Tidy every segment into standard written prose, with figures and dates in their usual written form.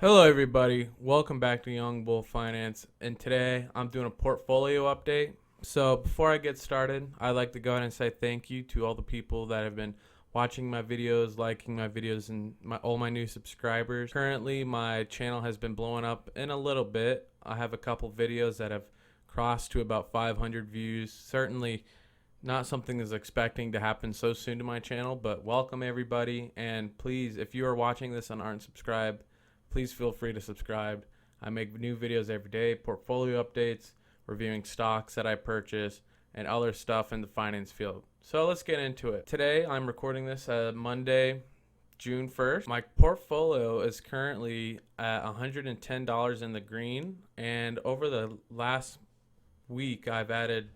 Hello everybody, welcome back to Young Bull Finance, and today I'm doing a portfolio update. So before I get started, I'd like to go ahead and say thank you to all the people that have been watching my videos, liking my videos, and all my new subscribers. Currently my channel has been blowing up in a little bit. I have a couple videos that have crossed to about 500 views. Certainly not something that's expecting to happen so soon to my channel, but welcome everybody, and please, if you are watching this and aren't subscribed, please feel free to subscribe. I make new videos every day, portfolio updates, reviewing stocks that I purchase, and other stuff in the finance field. So let's get into it. Today, I'm recording this Monday, June 1st. My portfolio is currently at $110 in the green, and over the last week, I've added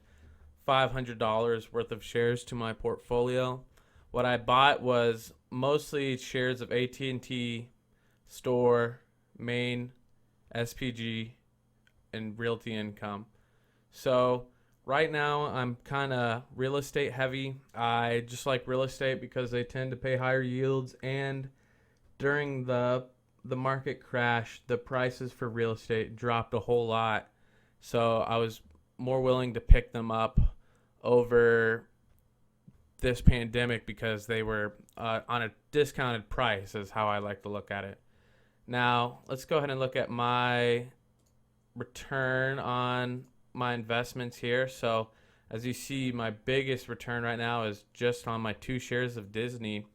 $500 worth of shares to my portfolio. What I bought was mostly shares of AT&T, Store, Main, SPG, and Realty Income. So right now I'm kind of real estate heavy. I just like real estate because they tend to pay higher yields, and during the market crash, the prices for real estate dropped a whole lot. So I was more willing to pick them up over this pandemic because they were on a discounted price, is how I like to look at it. Now, let's go ahead and look at my return on my investments here. So, as you see, my biggest return right now is just on my 2 shares of Disney.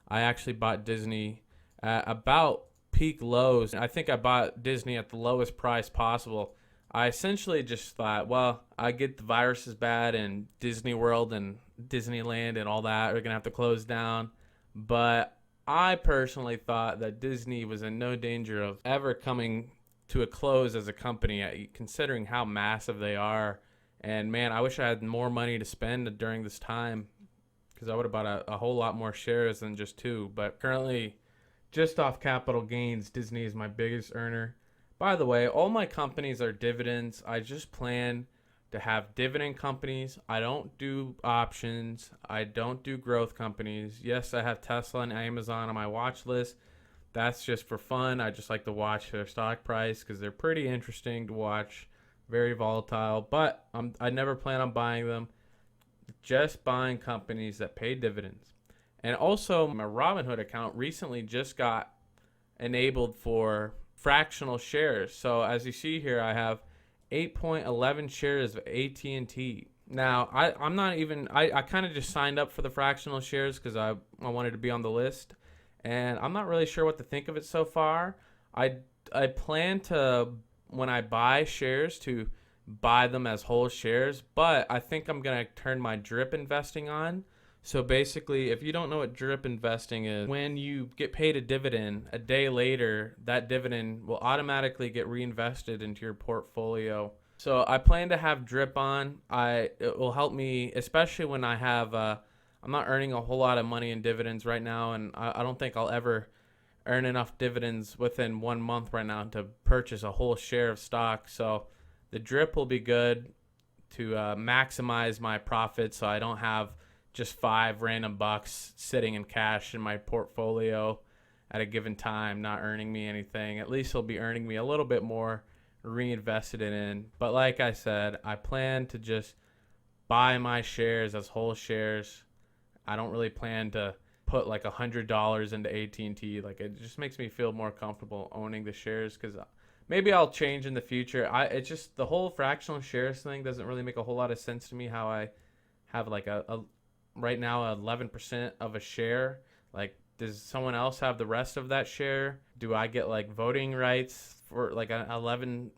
I actually bought Disney at about peak lows. I think I bought Disney at the lowest price possible. I essentially just thought, well, I get the virus is bad and Disney World and Disneyland and all that are going to have to close down. But I personally thought that Disney was in no danger of ever coming to a close as a company, considering how massive they are. And man, I wish I had more money to spend during this time, because I would have bought a whole lot more shares than just 2. But currently, just off capital gains, Disney is my biggest earner. By the way, all my companies are dividends. I just plan to have dividend companies. I don't do options. I don't do growth companies. Yes, I have Tesla and Amazon on my watch list. That's just for fun. I just like to watch their stock price because they're pretty interesting to watch. Very volatile, but I never plan on buying them. Just buying companies that pay dividends. And also, my Robinhood account recently just got enabled for fractional shares. So as you see here, I have 8.11 shares of AT&T. Now, I'm not even, I kind of just signed up for the fractional shares because I wanted to be on the list, and I'm not really sure what to think of it so far. I plan to, when I buy shares, to buy them as whole shares, but I think I'm going to turn my drip investing on. So basically, if you don't know what drip investing is, when you get paid a dividend, a day later, that dividend will automatically get reinvested into your portfolio. So I plan to have drip on. It will help me, especially when I have, I'm not earning a whole lot of money in dividends right now, and I don't think I'll ever earn enough dividends within 1 month right now to purchase a whole share of stock. So the drip will be good to maximize my profits, so I don't have just 5 random bucks sitting in cash in my portfolio at a given time, not earning me anything. At least it'll be earning me a little bit more, reinvested it in. But like I said, I plan to just buy my shares as whole shares. I don't really plan to put like $100 into AT&T. Like, it just makes me feel more comfortable owning the shares, because maybe I'll change in the future. It's just the whole fractional shares thing doesn't really make a whole lot of sense to me, how I have like a right now 11% of a share. Like, does someone else have the rest of that share? Do I get like voting rights for like 11%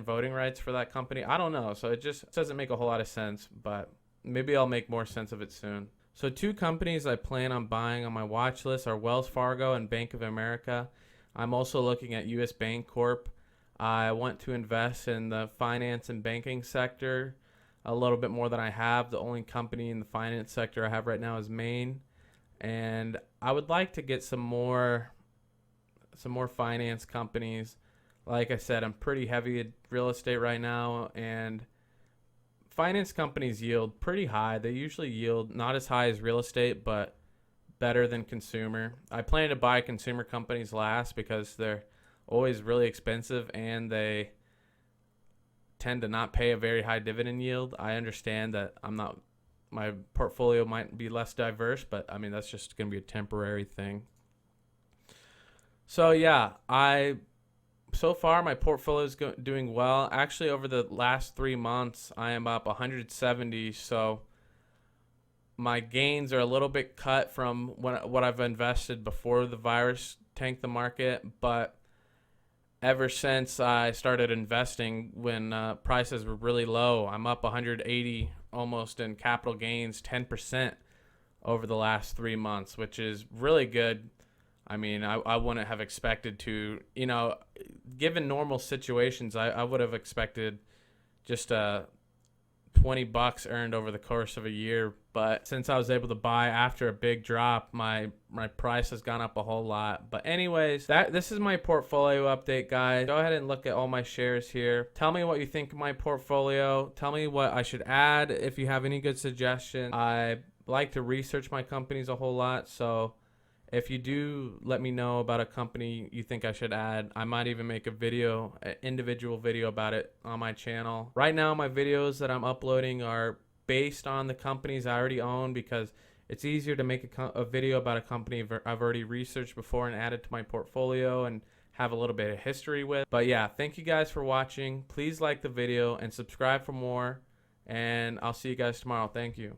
voting rights for that company? I don't know. So it just doesn't make a whole lot of sense, but maybe I'll make more sense of it soon. So 2 companies I plan on buying on my watch list are Wells Fargo and Bank of America. I'm also looking at US Bank Corp. I want to invest in the finance and banking sector a little bit more than I have. The only company in the finance sector I have right now is Main, and I would like to get some more finance companies. Like I said, I'm pretty heavy at real estate right now, and finance companies yield pretty high. They usually yield not as high as real estate, but better than consumer. I plan to buy consumer companies last because they're always really expensive, and they tend to not pay a very high dividend yield. I understand that my portfolio might be less diverse, but I mean, that's just going to be a temporary thing. So yeah, so far my portfolio is doing well. Actually, over the last 3 months, I am up 170. So my gains are a little bit cut from what I've invested before the virus tanked the market, but ever since I started investing when prices were really low, I'm up 180 almost in capital gains, 10% over the last 3 months, which is really good. I mean, I wouldn't have expected to, given normal situations, I would have expected just $20 earned over the course of a year. But since I was able to buy after a big drop, my price has gone up a whole lot. But anyways, this is my portfolio update, guys. Go ahead and look at all my shares here. Tell me what you think of my portfolio. Tell me what I should add if you have any good suggestions. I like to research my companies a whole lot, so if you do let me know about a company you think I should add, I might even make an individual video about it on my channel. Right now, my videos that I'm uploading are based on the companies I already own, because it's easier to make a video about a company I've already researched before and added to my portfolio and have a little bit of history with. But yeah, thank you guys for watching. Please like the video and subscribe for more, and I'll see you guys tomorrow. Thank you.